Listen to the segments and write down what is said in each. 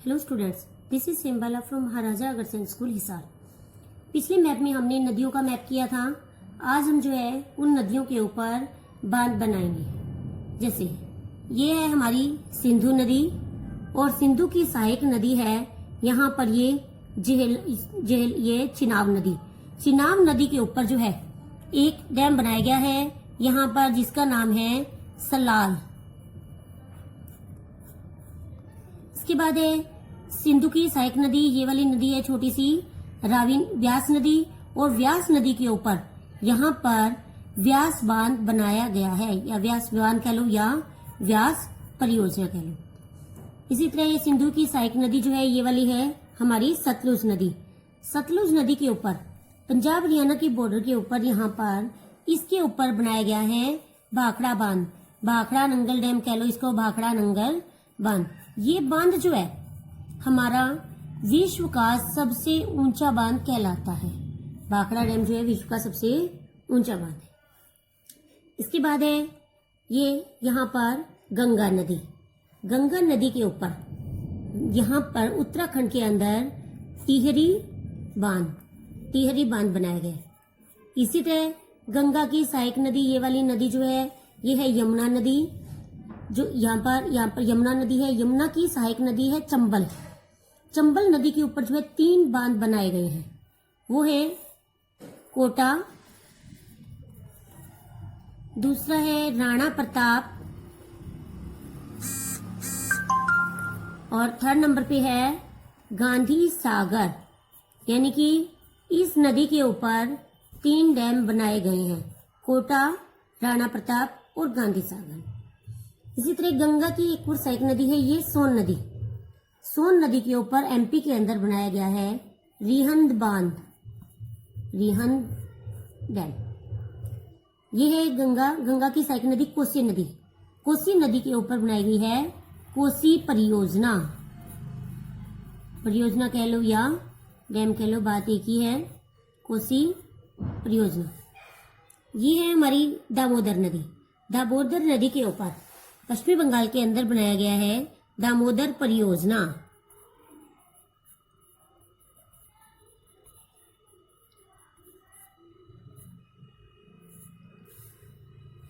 Hello students, this is Simbala from Maharaja Agrasen school Hisar. पिछले map में हमने नदियों का मैप किया था। आज हम जो है उन नदियों के ऊपर बांध बनाएंगे। जैसे ये है हमारी सिंधु नदी और सिंधु की सहायक नदी है यहाँ पर ये जेहल ये चिनाब नदी। चिनाब नदी के ऊपर जो है एक डैम बनाया गया है यहाँ पर जिसका नाम है सलाल। इसके बाद है सिंधु की सहायक नदी, ये वाली नदी है छोटी सी रावी व्यास नदी, और व्यास नदी के ऊपर यहाँ पर व्यास बांध बनाया गया है, या व्यास बांध कह लो या व्यास परियोजना कह लो। इसी तरह ये सिंधु की सहायक नदी जो है ये वाली है हमारी सतलुज नदी। सतलुज नदी के ऊपर पंजाब हरियाणा की बॉर्डर के ऊपर यहाँ पर इसके ऊपर बनाया गया है भाखड़ा बांध, भाखड़ा नंगल डैम कह लो इसको, भाखड़ा नंगल बांध। ये बांध जो है हमारा विश्व का सबसे ऊंचा बांध कहलाता है। भाखड़ा डैम जो है विश्व का सबसे ऊंचा बांध है। इसके बाद है ये यहाँ पर गंगा नदी। गंगा नदी के ऊपर यहाँ पर उत्तराखंड के अंदर टिहरी बांध बनाया गया है। इसी तरह गंगा की सहायक नदी ये वाली नदी जो है ये है यमुना नदी, जो यहाँ पर यमुना नदी है। यमुना की सहायक नदी है चंबल। चंबल नदी के ऊपर जो है 3 बांध बनाए गए हैं, वो है कोटा, दूसरा है राणा प्रताप, और 3rd नंबर पे है गांधी सागर। यानी कि इस नदी के ऊपर 3 डैम बनाए गए हैं, कोटा, राणा प्रताप और गांधी सागर। इसी तरह गंगा की एक और सहायक नदी है ये सोन नदी। सोन नदी के ऊपर एमपी के अंदर बनाया गया है रिहंद बांध, रिहंद डैम। ये है गंगा की सहायक नदी कोसी नदी। कोसी नदी के ऊपर बनाई गई है कोसी परियोजना, परियोजना कह लो या डैम कह लो, बात एक ही है, कोसी परियोजना। ये है हमारी दामोदर नदी। दामोदर नदी के ऊपर पश्चिमी बंगाल के अंदर बनाया गया है दामोदर परियोजना।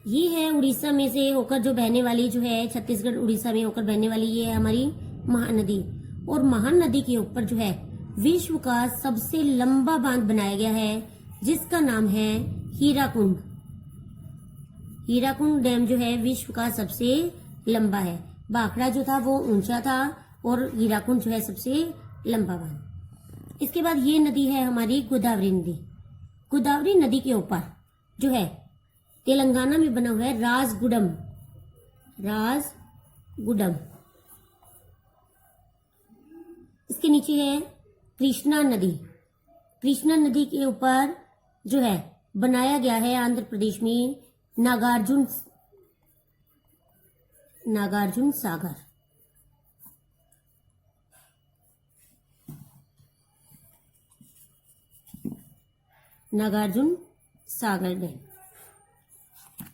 ये है उड़ीसा में से होकर जो बहने वाली जो है छत्तीसगढ़ उड़ीसा में होकर बहने वाली, ये है हमारी महानदी। और महानदी के ऊपर जो है विश्व का सबसे लंबा बांध बनाया गया है जिसका नाम है हीराकुंड। हीराकुंड डैम जो है विश्व का सबसे लंबा है। भाखड़ा जो था वो ऊंचा था और हीराकुंड जो है सबसे लंबा बांध। इसके बाद ये नदी है हमारी गोदावरी नदी। गोदावरी नदी के ऊपर जो है तेलंगाना में बना हुआ है राजगुडम। इसके नीचे है कृष्णा नदी। कृष्णा नदी के ऊपर जो है बनाया गया है आंध्र प्रदेश में नागार्जुन सागर। नागार्जुन सागर डैम।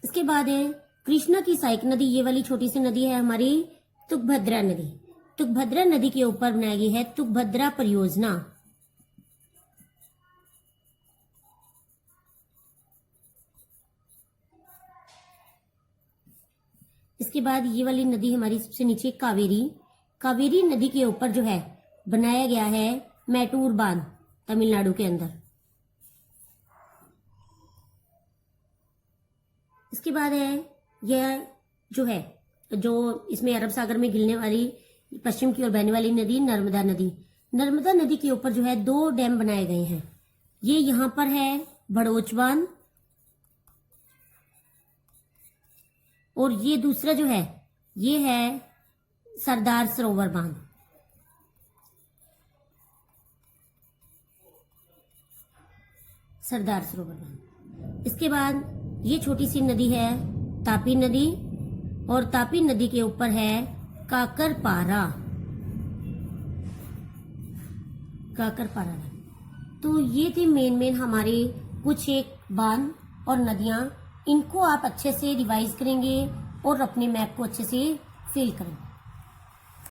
इसके बाद है कृष्णा की सहायक नदी, ये वाली छोटी सी नदी है हमारी तुंगभद्रा नदी। तुंगभद्रा नदी के ऊपर बनाई गई है तुंगभद्रा परियोजना। इसके बाद ये वाली नदी हमारी सबसे नीचे कावेरी। कावेरी नदी के ऊपर जो है बनाया गया है मैटूर बांध तमिलनाडु के अंदर। इसके बाद है यह जो है जो इसमें अरब सागर में गिरने वाली पश्चिम की ओर बहने वाली नदी नर्मदा नदी। नर्मदा नदी के ऊपर जो है 2 डैम बनाए गए हैं। ये यहाँ पर है भड़ोच बांध, और ये दूसरा जो है ये है सरदार सरोवर बांध। सरदार सरोवर बांध। इसके बाद ये छोटी सी नदी है तापी नदी, और तापी नदी के ऊपर है काकरपारा डैम। तो ये थे मेन हमारे कुछ एक बांध और नदियां। इनको आप अच्छे से रिवाइज करेंगे और अपने मैप को अच्छे से फिल करेंगे।